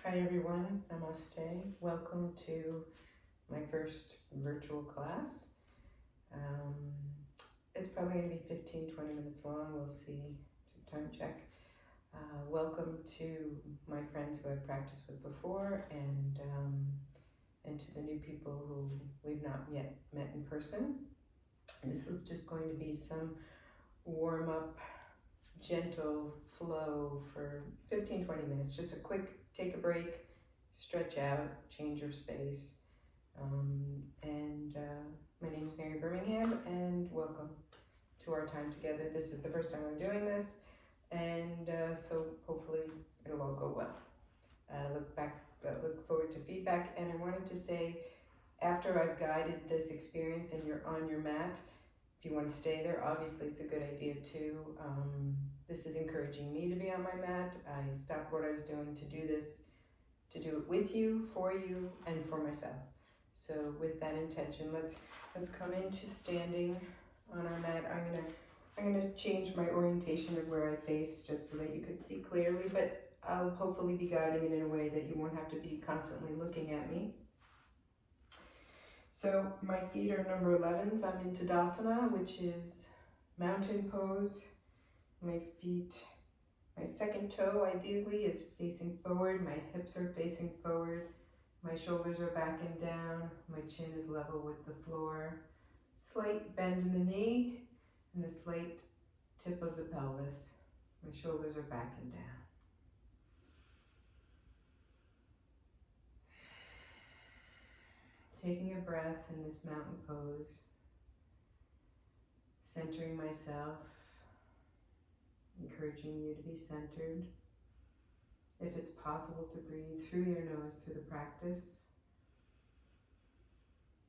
Hi everyone, namaste. Welcome to my first virtual class. It's probably going to be 15-20 minutes long, we'll see, time check. Welcome to my friends who I've practiced with before and to the new people who we've not yet met in person. This is just going to be some warm-up, gentle flow for 15-20 minutes, just a quick take a break, stretch out, change your space. My name is Mary Birmingham, and welcome to our time together. This is the first time I'm doing this, and so hopefully it'll all go well. Look forward to feedback, and I wanted to say, after I've guided this experience and you're on your mat, if you want to stay there, obviously it's a good idea too. This is encouraging me to be on my mat. I stopped what I was doing to do this, to do it with you, and for myself. So with that intention, let's come into standing on our mat. I'm gonna change my orientation of where I face just so that you could see clearly, but I'll hopefully be guiding it in a way that you won't have to be constantly looking at me. So my feet are number 11s. I'm in Tadasana, which is mountain pose. My second toe ideally is facing forward. My hips are facing forward. My shoulders are back and down. My chin is level with the floor. Slight bend in the knee and the slight tip of the pelvis. My shoulders are back and down. Taking a breath in this mountain pose, centering myself, encouraging you to be centered. If it's possible to breathe through your nose through the practice,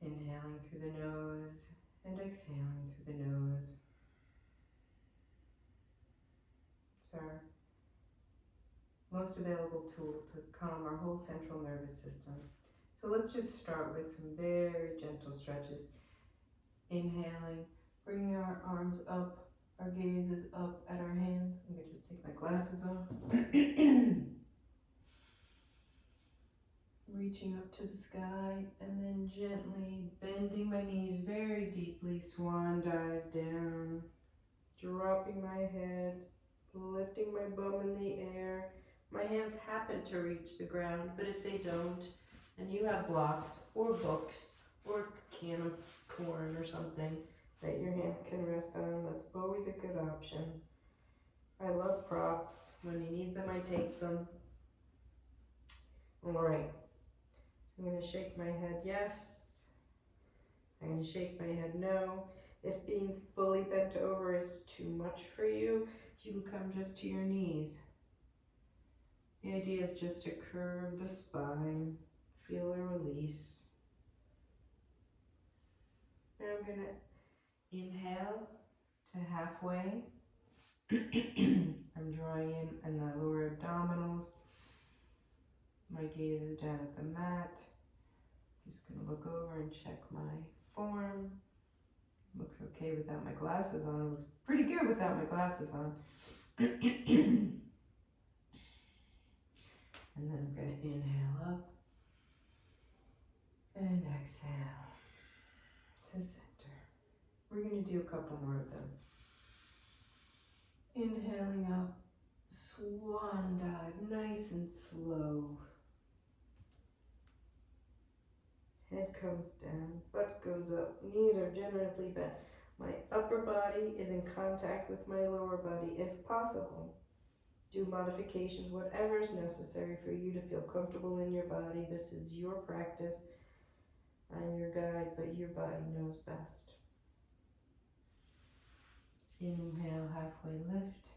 inhaling through the nose and exhaling through the nose. It's our most available tool to calm our whole central nervous system. So let's just start with some very gentle stretches. Inhaling, bringing our arms up, our gaze is up at our hands. I'm going to just take my glasses off. Reaching up to the sky and then gently bending my knees very deeply, swan dive down, dropping my head, lifting my bum in the air. My hands happen to reach the ground, but if they don't, and you have blocks or books or a can of corn or something that your hands can rest on, that's always a good option. I love props. When you need them, I take them. All right. I'm going to shake my head yes. I'm going to shake my head no. If being fully bent over is too much for you, you can come just to your knees. The idea is just to curve the spine, feel a release. Now I'm going to inhale to halfway. I'm drawing in the lower abdominals. My gaze is down at the mat. Just going to look over and check my form. Looks okay without my glasses on. It looks pretty good without my glasses on. And then I'm going to inhale up and exhale to center. We're going to do a couple more of them. Inhaling up, swan dive, nice and slow. Head comes down, butt goes up, knees are generously bent. My upper body is in contact with my lower body if possible. Do modifications, whatever is necessary for you to feel comfortable in your body. This is your practice. I'm your guide, but your body knows best. Inhale, halfway lift.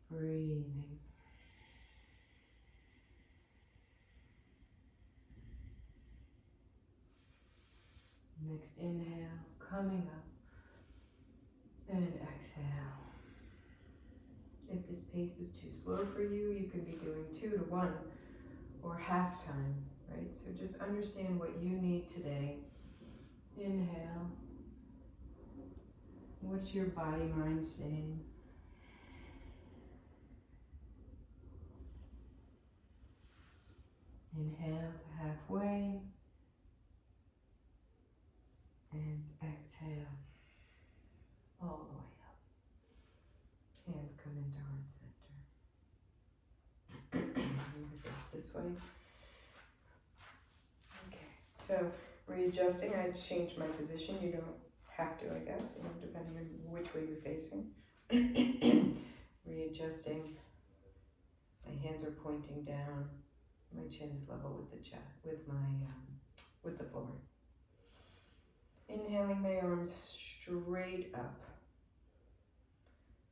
Breathing. Next inhale, coming up, and exhale. If this pace is too slow for you, you can be doing 2 to 1 or half time, right? So just understand what you need today. Inhale. What's your body mind saying? Inhale to halfway. And exhale all the way up. Hands come into heart center. Move this way. Okay, so readjusting, I changed my position. You don't have to, I guess, depending on which way you're facing. Readjusting. My hands are pointing down. My chin is level with the chest, with the floor. Inhaling my arms straight up.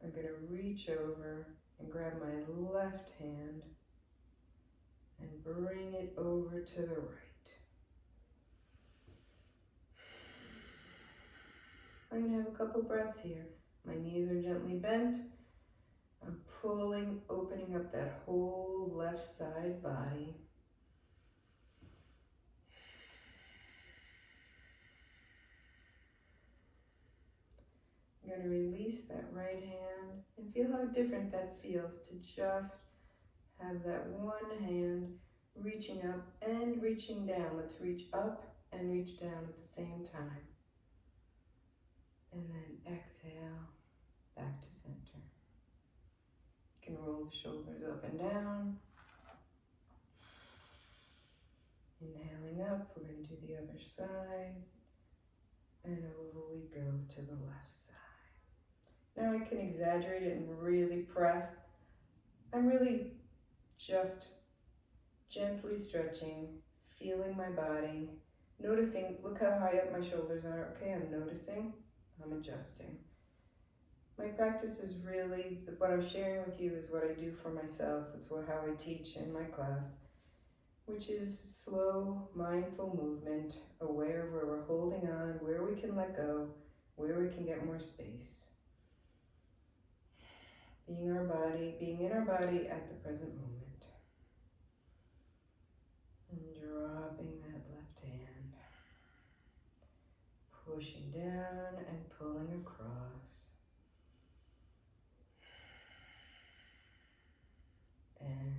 I'm going to reach over and grab my left hand and bring it over to the right. I'm going to have a couple breaths here. My knees are gently bent. I'm pulling, opening up that whole left side body. I'm going to release that right hand and feel how different that feels to just have that one hand reaching up and reaching down. Let's reach up and reach down at the same time. And then exhale, back to center. You can roll the shoulders up and down. Inhaling up, we're going to do the other side. And over we go to the left side. Now I can exaggerate it and really press. I'm really just gently stretching, feeling my body, noticing, look how high up my shoulders are. Okay, I'm noticing, I'm adjusting. My practice is really, what I'm sharing with you is what I do for myself. It's how I teach in my class, which is slow, mindful movement, aware where we're holding on, where we can let go, where we can get more space. Being in our body at the present moment. And dropping that left hand. Pushing down and pulling across. And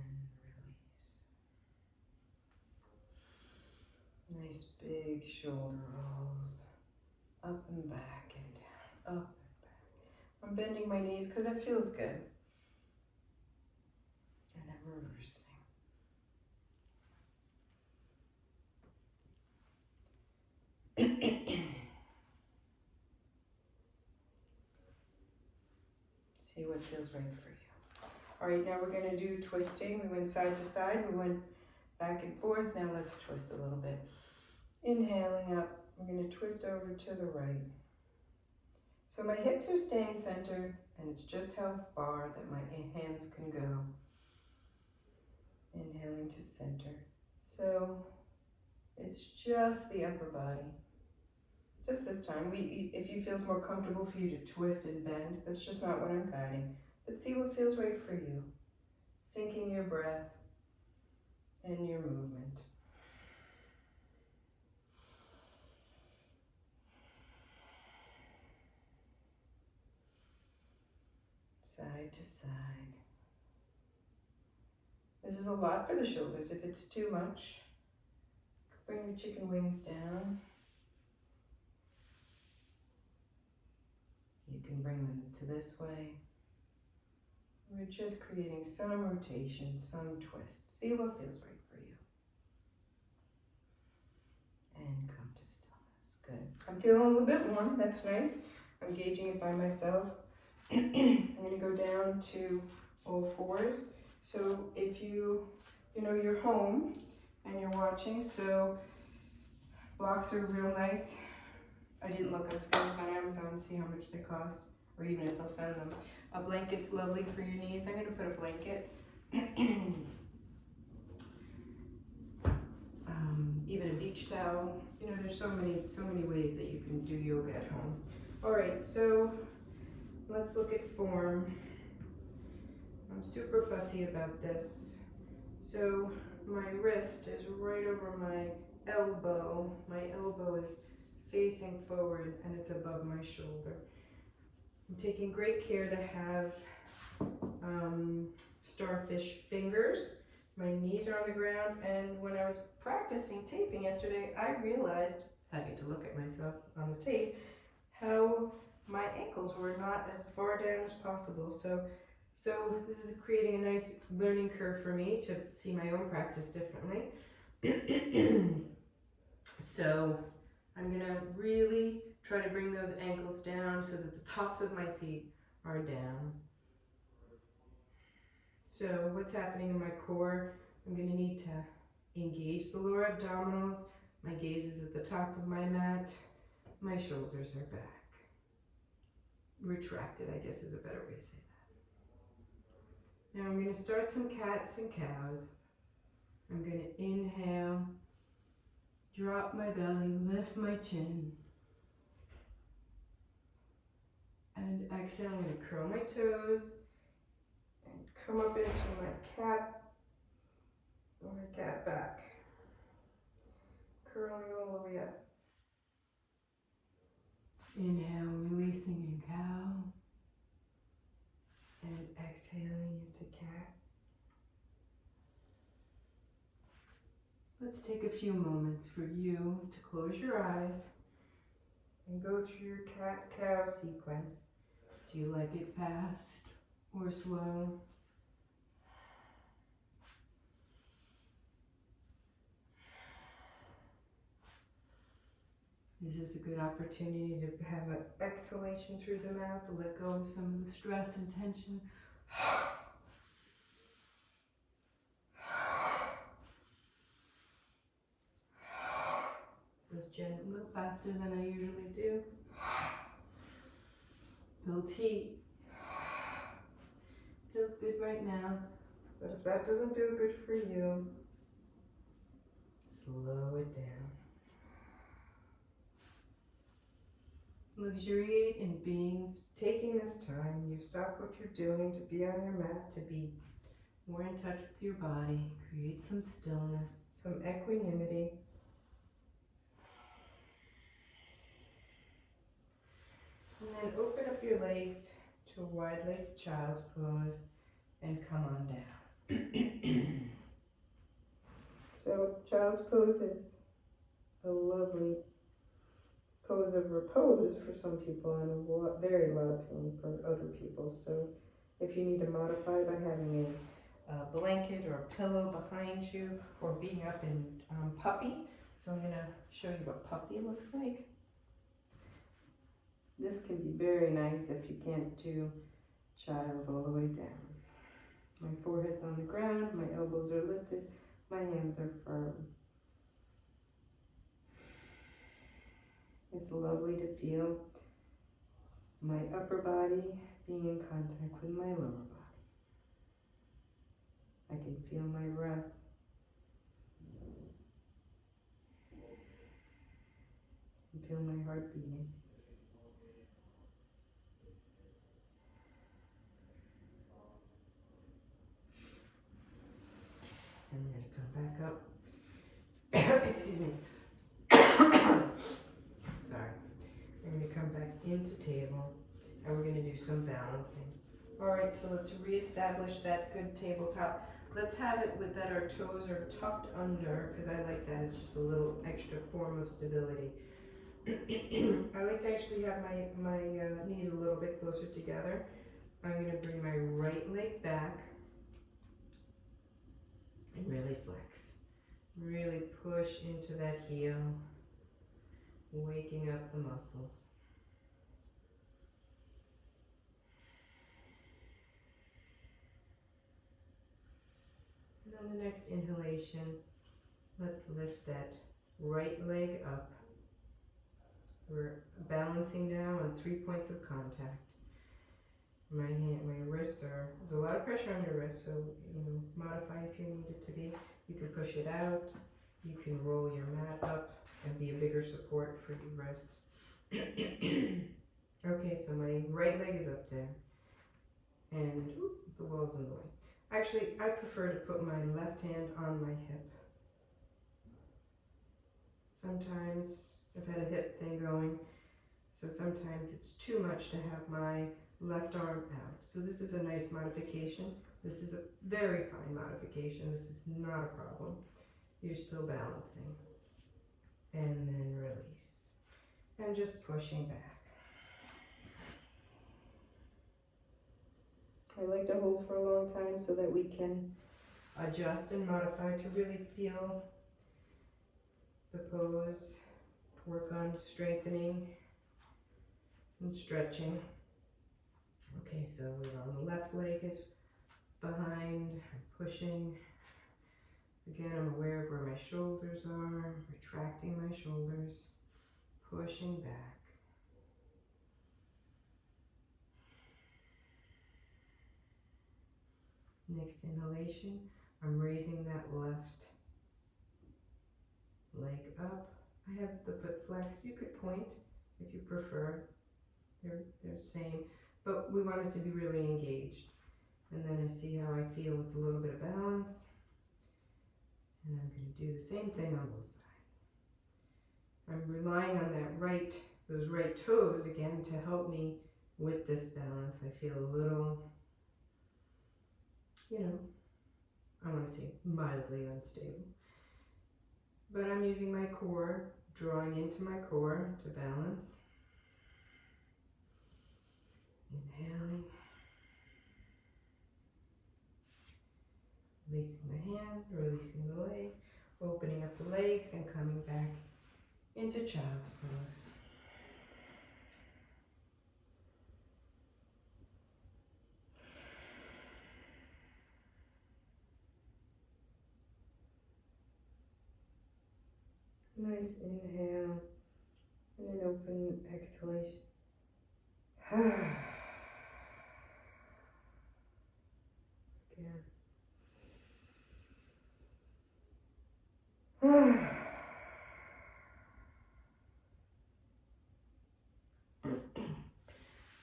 release. Nice big shoulder rolls. Up and back and down. Up and back. I'm bending my knees because it feels good. And I'm reversing. See what feels right for you. All right, now we're going to do twisting. We went side to side, we went back and forth. Now let's twist a little bit. Inhaling up, I'm going to twist over to the right. So my hips are staying centered, and it's just how far that my hands can go. Inhaling to center. So it's just the upper body. Just this time, if you feels more comfortable for you to twist and bend, that's just not what I'm guiding. But see what feels right for you. Syncing your breath and your movement. Side to side. This is a lot for the shoulders. If it's too much, bring your chicken wings down. You can bring them to this way. We're just creating some rotation, some twist. See what feels right for you. And come to stillness. Good. I'm feeling a little bit warm. That's nice. I'm gauging it by myself. I'm going to go down to all fours. So if you're home and you're watching, so blocks are real nice. I didn't look. I was going to look on Amazon and see how much they cost, or even if they'll send them. A blanket's lovely for your knees. I'm going to put a blanket. Even a beach towel. There's so many ways that you can do yoga at home. All right, so let's look at form. I'm super fussy about this. So my wrist is right over my elbow. My elbow is facing forward and it's above my shoulder. I'm taking great care to have starfish fingers My knees are on the ground, and when I was practicing taping yesterday, I realized, having to look at myself on the tape, how my ankles were not as far down as possible. So this is creating a nice learning curve for me to see my own practice differently. So I'm gonna really try to bring those ankles down so that the tops of my feet are down. So what's happening in my core? I'm gonna need to engage the lower abdominals. My gaze is at the top of my mat. My shoulders are back. Retracted, I guess is a better way to say that. Now I'm gonna start some cats and cows. I'm gonna inhale, drop my belly, lift my chin. And exhale, I'm gonna curl my toes and come up into my cat or my cat back. Curling all the way up. Inhale, releasing in cow. And exhaling into cat. Let's take a few moments for you to close your eyes and go through your cat-cow sequence. Do you like it fast or slow? This is a good opportunity to have an exhalation through the mouth to let go of some of the stress and tension. This is a little faster than I usually do. Builds heat. Feels good right now, but if that doesn't feel good for you, slow it down. Luxuriate in being, taking this time. You stop what you're doing to be on your mat, to be more in touch with your body. Create some stillness, some equanimity. And then open up your legs to a wide-legged child's pose and come on down. So child's pose is a lovely pose of repose for some people and a very loud pain for other people. So if you need to modify by having a blanket or a pillow behind you or being up in puppy. So I'm going to show you what puppy looks like. This can be very nice if you can't do child all the way down. My forehead's on the ground, my elbows are lifted, my hands are firm. It's lovely to feel my upper body being in contact with my lower body. I can feel my breath. I feel my heart beating. I'm going to come back up. Excuse me. Sorry. I'm going to come back into table and we're going to do some balancing. Alright, so let's reestablish that good tabletop. Let's have it with that our toes are tucked under, because I like that. It's just a little extra form of stability. I like to actually have my knees a little bit closer together. I'm going to bring my right leg back and really flex. Really push into that heel, waking up the muscles. And on the next inhalation, let's lift that right leg up. We're balancing now on 3 points of contact. My wrists are, there's a lot of pressure on your wrists, so modify if you need it to be. You can push it out, you can roll your mat up and be a bigger support for your wrist. Okay, so my right leg is up there, and the wall's in the way. Actually, I prefer to put my left hand on my hip. Sometimes I've had a hip thing going, so sometimes it's too much to have my left arm out. So this is a nice modification. This is a very fine modification. This is not a problem. You're still balancing. And then release. And just pushing back. I like to hold for a long time so that we can adjust and modify to really feel the pose, work on strengthening and stretching. Okay, so we're on the left leg is behind, I'm pushing. Again, I'm aware of where my shoulders are, retracting my shoulders, pushing back. Next inhalation, I'm raising that left leg up. I have the foot flex. You could point if you prefer. They're same, but we want it to be really engaged. And then I see how I feel with a little bit of balance. And I'm going to do the same thing on both sides. I'm relying on those right toes again to help me with this balance. I feel a little, I want to say mildly unstable. But I'm using my core, drawing into my core to balance. Inhaling. Releasing the hand, releasing the leg, opening up the legs and coming back into child's pose. Nice inhale and an open exhalation. Again.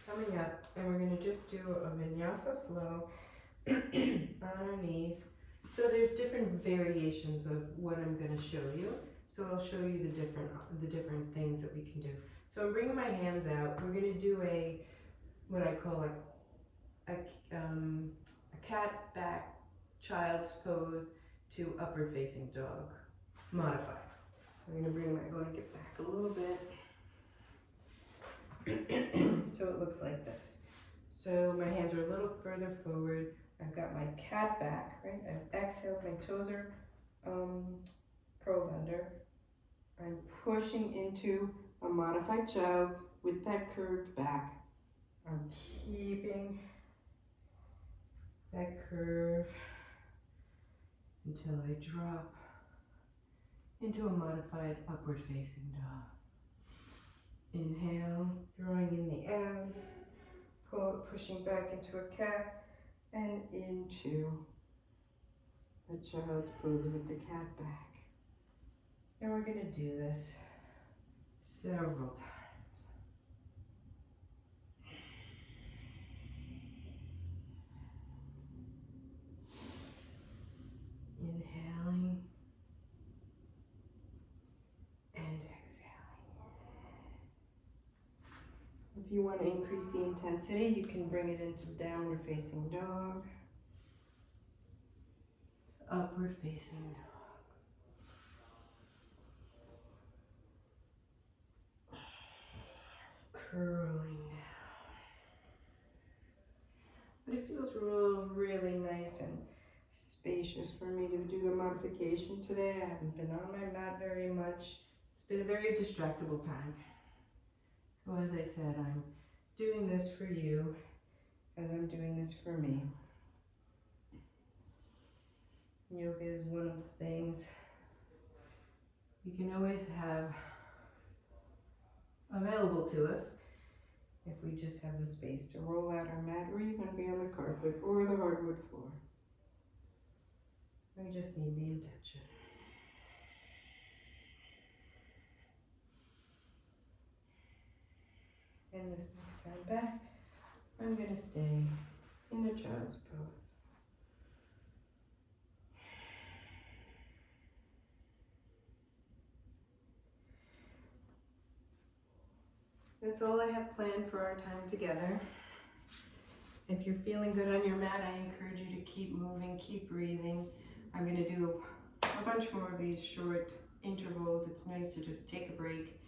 Coming up, and we're going to just do a vinyasa flow on our knees. So there's different variations of what I'm going to show you. So I'll show you the different things that we can do. So I'm bringing my hands out. We're going to do what I call a cat back child's pose to upward facing dog modified. So I'm going to bring my blanket back a little bit. So it looks like this. So my hands are a little further forward. I've got my cat back, right? I've exhaled, my toes are curled under. I'm pushing into a modified child with that curved back. I'm keeping that curve until I drop into a modified upward facing dog. Inhale, drawing in the abs, pushing back into a cat and into a child's pose with the cat back. And we're going to do this several times. Inhaling and exhaling. If you want to increase the intensity, you can bring it into downward facing dog, upward facing dog. Curling down. But it feels really nice and spacious for me to do the modification today. I haven't been on my mat very much. It's been a very distractible time. So as I said, I'm doing this for you as I'm doing this for me. Yoga is one of the things we can always have available to us if we just have the space to roll out our mat or even be on the carpet or the hardwood floor. We just need the intention. And this next time back, I'm going to stay in the child's pose. That's all I have planned for our time together. If you're feeling good on your mat, I encourage you to keep moving, keep breathing. I'm going to do a bunch more of these short intervals. It's nice to just take a break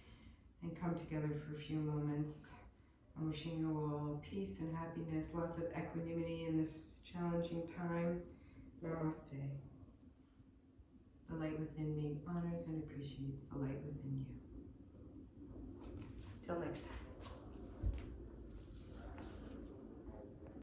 and come together for a few moments. I'm wishing you all peace and happiness, lots of equanimity in this challenging time. Namaste. The light within me honors and appreciates the light within you. Till next time.